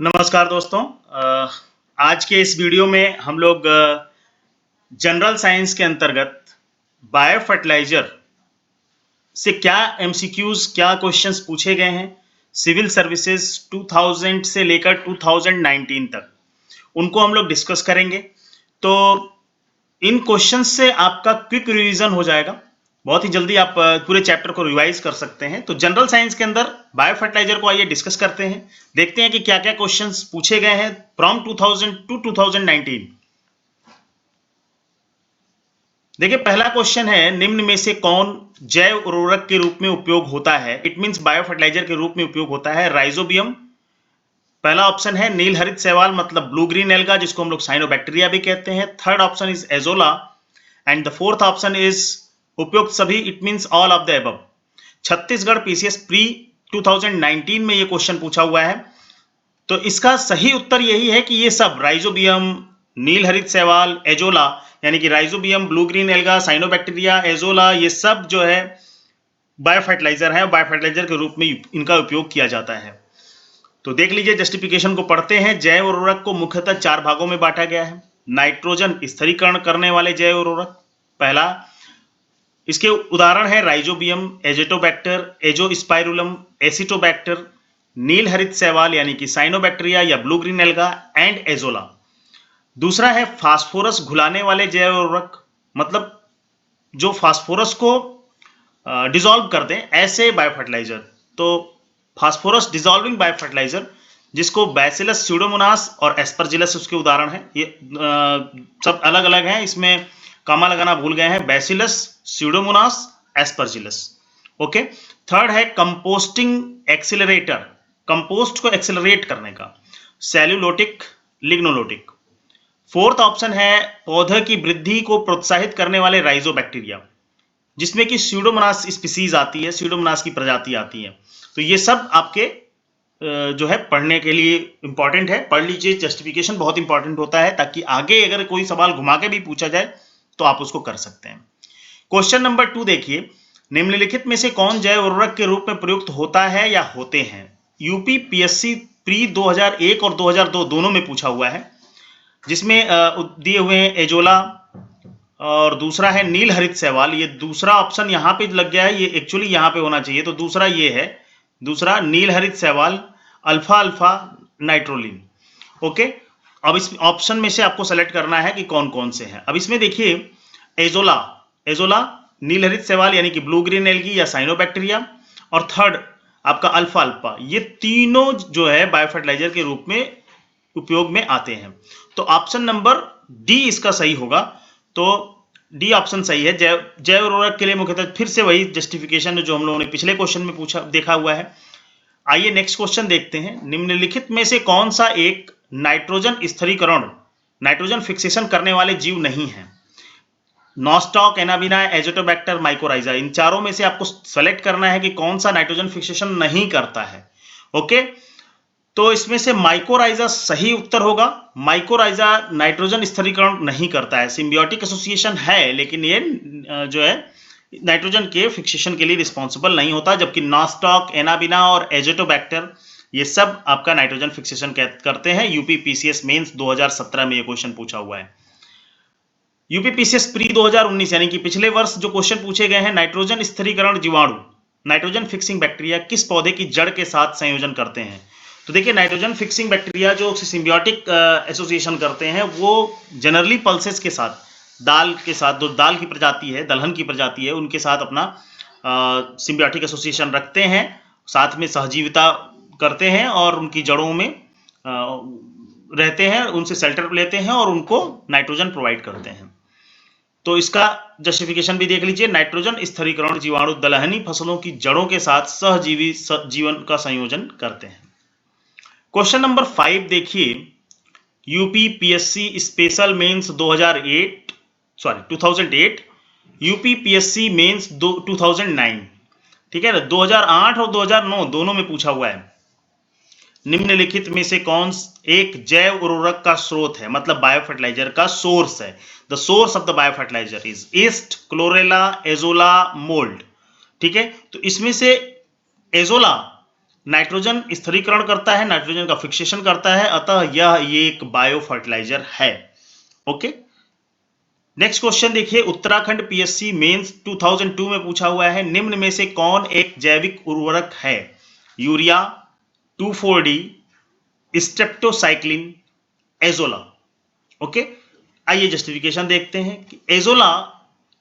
नमस्कार दोस्तों। आज के इस वीडियो में हम लोग जनरल साइंस के अंतर्गत बायो फर्टिलाइजर से क्या एमसीक्यूज, क्या क्वेश्चंस पूछे गए हैं सिविल सर्विसेज 2000 से लेकर 2019 तक, उनको हम लोग डिस्कस करेंगे। तो इन क्वेश्चंस से आपका क्विक रिवीजन हो जाएगा, बहुत ही जल्दी आप पूरे चैप्टर को रिवाइज कर सकते हैं। तो जनरल साइंस के अंदर बायो फर्टिलाइजर को आइए डिस्कस करते हैं, देखते हैं कि क्या क्या क्वेश्चंस पूछे गए हैं फ्रॉम 2000 टू 2019। देखिए, पहला क्वेश्चन है, निम्न में से कौन जैव उर्वरक के रूप में उपयोग होता है? इट मींस बायो फर्टिलाइजर के रूप में उपयोग होता है। राइजोबियम पहला ऑप्शन है, नील हरित शैवाल मतलब ब्लू ग्रीन एल्गा, जिसको हम लोग साइनोबैक्टीरिया भी कहते हैं। Third option is azolla and the fourth option is उपयुक्त सभी, it means all of the above. Chhattisgarh PCS pre 2019 में ये क्वेश्चन पूछा हुआ है। तो इसका सही उत्तर यही है कि ये सब राइजोबियम, नील हरित शैवाल, एजोला, यानी कि rhizobium, blue green alga, cyanobacteria, azolla, ये सब जो है बायो फर्टिलाइजर है, बायो फर्टिलाइजर के रूप में इनका उपयोग किया जाता है। तो देख लीजिए, जस्टिफिकेशन को पढ़ते हैं। जैव उर्वरक को मुख्यतः 4 भागों में बांटा गया है। नाइट्रोजन स्थिरीकरण करने वाले जैव उर्वरक पहला, इसके उदाहरण है राइजोबियम, एजेटोबैक्टर, एजोस्पाइरुलम, एसिटोबैक्टर, नील हरित शैवाल यानी कि साइनोबैक्टीरिया या blue green alga and azolla. दूसरा है फास्फोरस घुलाने वाले जैव उर्वरक, मतलब जो फास्फोरस को डिसॉल्व कर दें ऐसे बायो फर्टिलाइजर। तो फास्फोरस डिसॉल्विंग बायो फर्टिलाइजर, जिसको बैसिलस स्यूडोमोनास और एस्परजिलस उसके उदाहरण है। ये सब अलग अलग हैं, इसमें कामा लगाना भूल गए हैं। Bacillus, Pseudomonas, Aspergillus. Okay. Third है कंपोस्टिंग एक्सिलरेटर, कंपोस्ट को एक्सिलरेट करने का, सेल्यूलोटिक, लिग्नोलोटिक। फोर्थ ऑप्शन है पौधे की वृद्धि को प्रोत्साहित करने वाले राइजोबैक्टीरिया, जिसमें कि स्यूडोमोनास स्पीसीज आती है, स्यूडोमोनास की प्रजाति आती है। तो ये सब आपके जो है पढ़ने के लिए इंपॉर्टेंट है, पढ़ लीजिए। जस्टिफिकेशन बहुत इंपॉर्टेंट होता है, ताकि आगे अगर कोई सवाल घुमा के भी पूछा जाए तो आप उसको कर सकते हैं। क्वेश्चन नंबर 2 देखिए, निम्नलिखित में से कौन जैव उर्वरक के रूप में प्रयुक्त होता है या होते हैं? यूपी पीएससी प्री 2001 और 2002 दोनों में पूछा हुआ है, जिसमें दिए हुए हैं एजोला और दूसरा है नील हरित शैवाल। ये दूसरा ऑप्शन यहाँ पे लग गया है, ये एक्चुअली यहाँ पे होना चाहिए। तो दूसरा ये है, दूसरा नील हरित शैवाल, अल्फा अल्फा नाइट्रोलिन। ओके। अब इस ऑप्शन में से आपको सेलेक्ट करना है कि कौन कौन से हैं। अब इसमें देखिए, एजोला, एजोला नील हरित शैवाल यानी कि ब्लू ग्रीन एल्गी या साइनोबैक्टीरिया, और थर्ड आपका अल्फा अल्फा, ये तीनों जो है बायो फर्टिलाइजर के रूप में उपयोग में आते हैं। तो ऑप्शन नंबर डी इसका सही होगा। तो डी ऑप्शन सही है। जैव उर्वरक के लिए मुख्यतः फिर से वही जस्टिफिकेशन जो हम लोगों ने पिछले क्वेश्चन में पूछा देखा हुआ है। आइए नेक्स्ट क्वेश्चन देखते हैं। निम्नलिखित में से कौन सा एक नाइट्रोजन स्थिरीकरण, नाइट्रोजन फिक्सेशन करने वाले जीव नहीं है? नॉस्टॉक, एनाबिना, एजोटोबैक्टर, माइकोराइजा, इन चारों में से आपको सेलेक्ट करना है कि कौन सा नाइट्रोजन फिक्सेशन नहीं करता है। ओके। तो इसमें से माइकोराइजा सही उत्तर होगा। माइकोराइजा नाइट्रोजन स्थिरीकरण नहीं करता है, सिम्बियोटिक एसोसिएशन है, लेकिन ये जो है नाइट्रोजन के फिक्सेशन के लिए रिस्पॉन्सिबल नहीं होता। जबकि नॉस्टॉक, एनाबिना और एजेटोबैक्टर ये सब आपका नाइट्रोजन फिक्सेशन करते हैं। यूपी पीसीएस मेंस 2017 में ये क्वेश्चन पूछा हुआ है। यूपी पीसीएस प्री 2019 यानी कि पिछले वर्ष जो क्वेश्चन पूछे गए हैं, नाइट्रोजन स्थिरीकरण जीवाणु, नाइट्रोजन फिक्सिंग बैक्टीरिया किस पौधे की जड़ के साथ संयोजन करते हैं? तो देखिए, नाइट्रोजन फिक्सिंग बैक्टीरिया जो सिम्बियोटिक एसोसिएशन करते हैं, वो जनरली पल्सेस के साथ, दाल के साथ, जो दाल की प्रजाति है, दलहन की प्रजाति है, उनके साथ अपना सिम्बियोटिक एसोसिएशन रखते हैं, साथ में सहजीविता करते हैं और उनकी जड़ों में रहते हैं, उनसे शेल्टर लेते हैं और उनको नाइट्रोजन प्रोवाइड करते हैं। तो इसका जस्टिफिकेशन भी देख लीजिए। नाइट्रोजन स्थिरीकरण जीवाणु दलहनी फसलों की जड़ों के साथ सहजीवी जीवन का संयोजन करते हैं। क्वेश्चन नंबर 5 देखिए, UP PSC special mains 2008, UP PSC mains 2009, ठीक है ना, 2008 और 2009 दोनों में पूछा हुआ है। निम्नलिखित में से कौन एक जैव उर्वरक का स्रोत है, मतलब बायो फर्टिलाइजर का सोर्स है? The source of the bio fertiliser is yeast, chlorella, azolla, mould. ठीक है। तो इसमें से एजोला नाइट्रोजन स्थिरीकरण करता है, नाइट्रोजन का फिक्सेशन करता है, अतः ये एक बायो फर्टिलाइजर है। ओके, नेक्स्ट क्वेश्चन देखिए, उत्तराखंड पीएससी मेंस 2002 में पूछा हुआ है, निम्न में से कौन एक जैविक उर्वरक है? Urea, 2,4-D, streptocycline, azolla. Okay, आइए जस्टिफिकेशन देखते हैं कि एजोला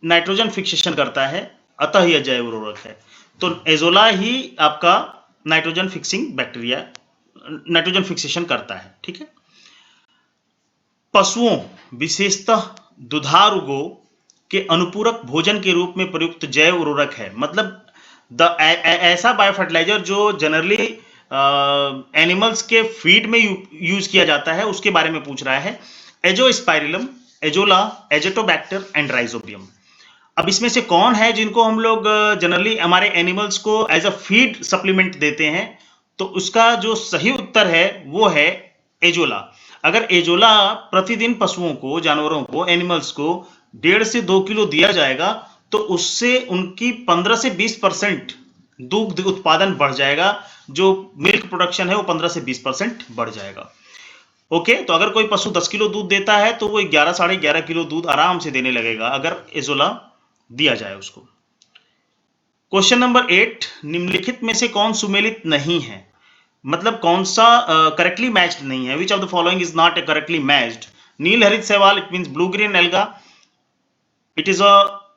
नाइट्रोजन फिक्सेशन करता है, अतः यह जैव उर्वरक है। तो एजोला ही आपका nitrogen fixing bacteria, nitrogen fixation करता है। ठीक है, पशुओं विशेषतः दुधारू गो के अनुपूरक भोजन के रूप में प्रयुक्त जैव उर्वरक है। मतलब ऐसा बायो फर्टिलाइजर जो जनरली एनिमल्स के फीड में यूज किया जाता है, उसके बारे में पूछ रहा है। Azospirillum, azolla, Azotobacter and rhizobium. अब इसमें से कौन है जिनको हम लोग जनरली हमारे एनिमल्स को एज अ फीड सप्लीमेंट देते हैं? तो उसका जो सही उत्तर है वो है एजोला। अगर एजोला प्रतिदिन पशुओं को, जानवरों को, एनिमल्स को 1.5 से 2 किलो दिया जाएगा तो उससे उनकी 15 से 20% दुग्ध उत्पादन बढ़ जाएगा, जो मिल्क प्रोडक्शन है वो 15 से 20% बढ़ जाएगा। ओके, तो अगर कोई पशु 10 किलो दूध देता है तो वो 11 साढ़े 11 किलो दूध आराम से देने लगेगा अगर एजोला दिया जाए उसको। क्वेश्चन नंबर 8, निम्नलिखित में से कौन सुमेलित नहीं है? मतलब कौन सा करेक्टली मैच्ड नहीं है? Which of the following is not a correctly matched? नील हरित शैवाल, it means blue green alga, it is a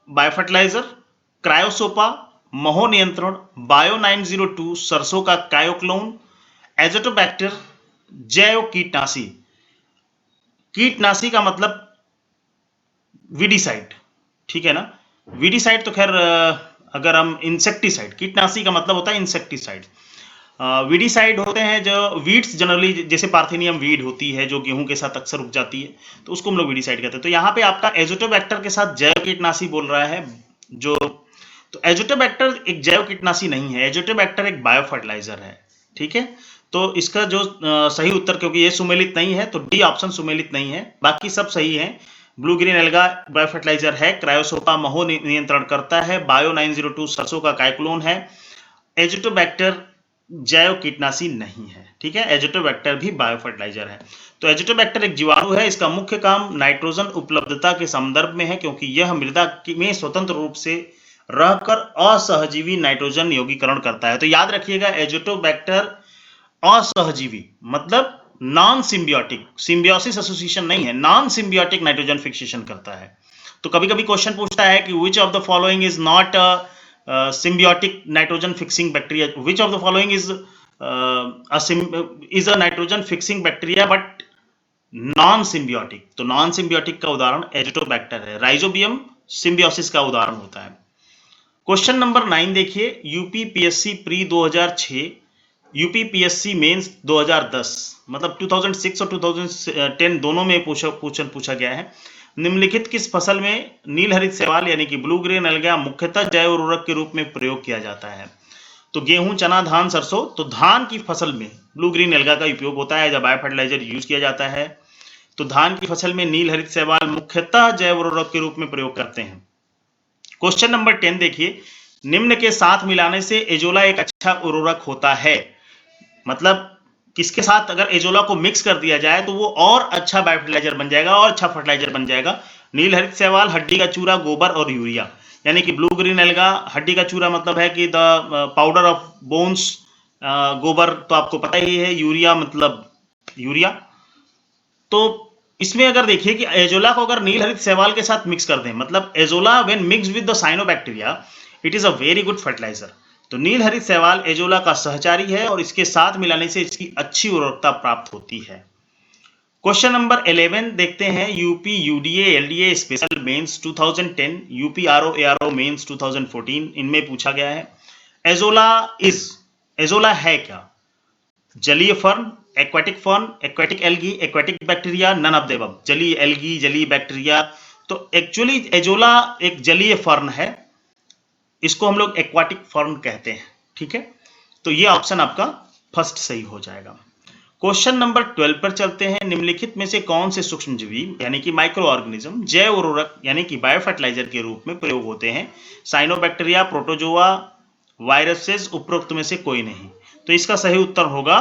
biofertilizer. Chrysopa, महो नियंत्रण। बायो 902, सरसों का कायोक्लोन। एजोटोबैक्टर, जैव कीटनाशी। कीटनाशी का मतलब वीडीसाइड, ठीक है ना? वीडीसाइड तो खैर अगर हम इंसेक्टिसाइड, कीटनाशी का मतलब होता है इंसेक्टिसाइड। वीडीसाइड होते हैं जो वीड्स, जनरली जैसे पार्थेनियम वीड होती है जो गेहूं के साथ अक्सर उग जाती है, तो उसको हम लोग वीडीसाइड कहते हैं। तो यहाँ पे आपका एजोटोबैक्टर के साथ जैव कीटनाशी बोल रहा है जो, तो एजोटोबैक्टर एक जैव कीटनाशी नहीं है, एजोटोबैक्टर एक बायो फर्टिलाइजर है। ठीक है, तो इसका जो सही उत्तर, क्योंकि ये सुमेलित नहीं है तो डी ऑप्शन सुमेलित नहीं है, बाकी सब सही है। Blue green alga bio fertiliser है, क्रायोसोपा महो नियंत्रण करता है, बायो 902 सरसों का काइक्लोन है, एजिटोबैक्टर जैव कीटनाशी नहीं है। ठीक है, एजिटोबैक्टर भी बायो फर्टिलाइजर है। तो एजिटोबैक्टर एक जीवाणु है, इसका मुख्य काम नाइट्रोजन उपलब्धता के संदर्भ में है, क्योंकि यह मृदा में स्वतंत्र रूप से रहकर असहजीवी नाइट्रोजन यौगीकरण करता है। तो याद रखिएगा, एजिटोबैक्टर असहजीवी मतलब नॉन सिम्बियोटिक, सिम्बियोसिस एसोसिएशन नहीं है, नॉन सिम्बियोटिक नाइट्रोजन फिक्सेशन करता है। तो कभी कभी क्वेश्चन पूछता है कि विच of the following is not symbiotic nitrogen fixing bacteria, which of the following is a nitrogen fixing bacteria but non symbiotic? तो नॉन सिम्बियोटिक का उदाहरण एजिटोबैक्टर है, राइजोबियम सिम्बियोसिस का उदाहरण होता है। क्वेश्चन नंबर 9 देखिए, यूपीपीएससी प्री 2006, यूपीपीएससी मेंस 2010, मतलब 2006 और 2010 दोनों में पूछा गया है। निम्नलिखित किस फसल में नील हरित शैवाल यानी कि ब्लू ग्रीन एल्गा मुख्यतः जैव उर्वरक के रूप में प्रयोग किया जाता है? तो गेहूं, चना, धान, सरसों। तो धान की फसल में ब्लू ग्रीन एल्गा का उपयोग होता है, जब बायो फर्टिलाइजर यूज किया जाता है। तो धान की फसल में नील हरित शैवाल मुख्यतः जैव उर्वरक के रूप में प्रयोग करते हैं। क्वेश्चन नंबर 10 देखिए, निम्न के साथ मिलाने से एजोला एक अच्छा उर्वरक होता है। मतलब किसके साथ अगर एजोला को मिक्स कर दिया जाए तो वो और अच्छा बायो फर्टिलाइजर बन जाएगा और अच्छा फर्टिलाइजर बन जाएगा। नील हरित शैवाल, हड्डी का चूरा, गोबर और यूरिया। यानी कि ब्लू ग्रीन एल्गा, हड्डी का चूरा मतलब है कि द पाउडर ऑफ बोन्स, गोबर तो आपको पता ही है, यूरिया मतलब यूरिया। तो इसमें अगर देखिए कि एजोला को अगर नील हरित शैवाल के साथ मिक्स कर दें, मतलब azolla when mixed with the cyanobacteria, it is a very good fertiliser. तो नील हरित शैवाल एजोला का सहचारी है और इसके साथ मिलाने से इसकी अच्छी उर्वरकता प्राप्त होती है। क्वेश्चन नंबर 11 देखते हैं, UP UDA LDA special mains 2010, UP RO ARO mains 2014, इनमें पूछा गया है एजोला है क्या? जलीय fern, aquatic fern, aquatic algae, aquatic bacteria, none of the above. जलीय एल्गी, जलीय बैक्टीरिया। तो एक्चुअली एजोला एक जलीय फर्न है, इसको हम लोग एक्वाटिक फर्न कहते हैं। ठीक है, तो ये ऑप्शन आपका फर्स्ट सही हो जाएगा। क्वेश्चन नंबर 12 पर चलते हैं, निम्नलिखित में से कौन से सूक्ष्मजीवी यानी कि माइक्रो ऑर्गेनिज्म जैव उर्वरक यानी कि बायो फर्टिलाइजर के रूप में प्रयोग होते हैं? साइनोबैक्टीरिया, प्रोटोजोआ, वायरसेस, उपरोक्त में से कोई नहीं। तो इसका सही उत्तर होगा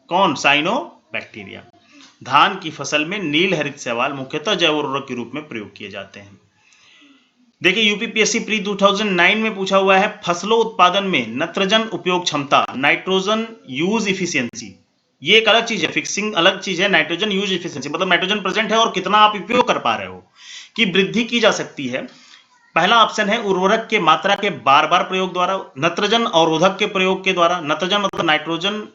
कौन? साइनोबैक्टीरिया। धान की फसल में नील हरित शैवाल मुख्यतः जैव उर्वरक के रूप में प्रयोग किए जाते हैं। देखिए यूपीपीएससी प्री 2009 में पूछा हुआ है फसलों उत्पादन में नत्रजन उपयोग क्षमता, नाइट्रोजन यूज इफिशियंसी। ये एक अलग चीज है, फिक्सिंग अलग चीज है। नाइट्रोजन यूज इफिशियंसी मतलब नाइट्रोजन प्रेजेंट है और कितना आप उपयोग कर पा रहे हो कि वृद्धि की जा सकती है। पहला ऑप्शन है उर्वरक के मात्रा के बार बार प्रयोग द्वारा, नत्रजन अवरोधक के प्रयोग के द्वारा, नत्रजन मतलब नाइट्रोजन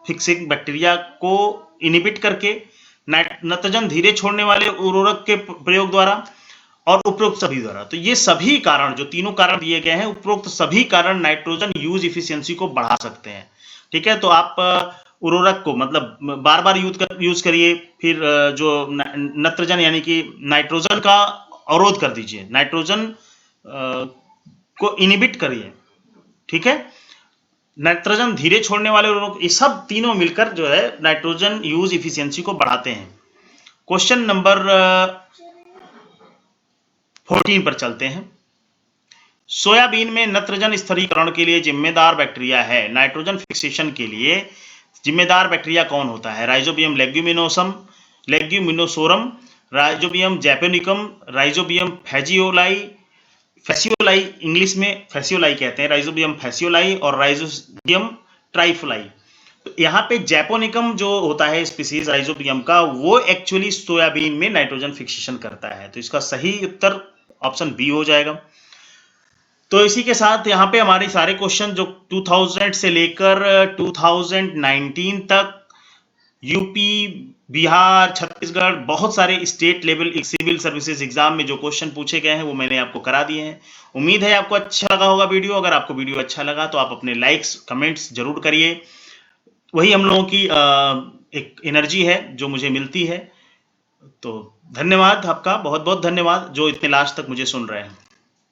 फिक्सिंग बैक्टीरिया को इनिबिट करके, नत्रजन धीरे छोड़ने वाले उर्वरक के प्रयोग द्वारा और उपरोक्त सभी द्वारा। तो ये सभी कारण, जो तीनों कारण दिए गए हैं, उपरोक्त सभी कारण नाइट्रोजन यूज इफिशियंसी को बढ़ा सकते हैं। ठीक है, तो आप उर्वरक को मतलब बार बार यूज करिए, फिर जो नत्रजन यानी कि नाइट्रोजन का अवरोध कर दीजिए, नाइट्रोजन को इनिबिट करिए। ठीक है, नाइट्रोजन धीरे छोड़ने वाले उर्वरक, ये सब तीनों मिलकर जो है नाइट्रोजन यूज इफिशियंसी को बढ़ाते हैं। क्वेश्चन नंबर 14 पर चलते हैं। सोयाबीन में नत्रजन स्थिरीकरण के लिए जिम्मेदार बैक्टीरिया है। नाइट्रोजन फिक्सेशन के लिए जिम्मेदार बैक्टीरिया कौन होता है? Rhizobium leguminosarum, rhizobium japonicum, rhizobium phaseoli, English में फैसियोलाई कहते हैं, राइजोबियम फैसियोलाई और राइजोबियम ट्राइफोलाई। तो यहाँ पे जैपोनिकम जो होता है स्पीसीज राइजोबियम का, वो एक्चुअली सोयाबीन में नाइट्रोजन फिक्सेशन करता है। तो इसका सही उत्तर ऑप्शन बी हो जाएगा। तो इसी के साथ यहाँ पे हमारे सारे क्वेश्चन जो 2000 से लेकर 2019 तक यूपी, बिहार, छत्तीसगढ़, बहुत सारे state level civil services exam में जो क्वेश्चन पूछे गए हैं वो मैंने आपको करा दिए हैं। उम्मीद है आपको अच्छा लगा होगा वीडियो। अगर आपको वीडियो अच्छा लगा तो आप अपने लाइक्स कमेंट्स जरूर करिए, वही हम लोगों की एक एनर्जी है जो मुझे मिलती है। तो धन्यवाद आपका, बहुत बहुत धन्यवाद जो इतने लास्ट तक मुझे सुन रहे हैं।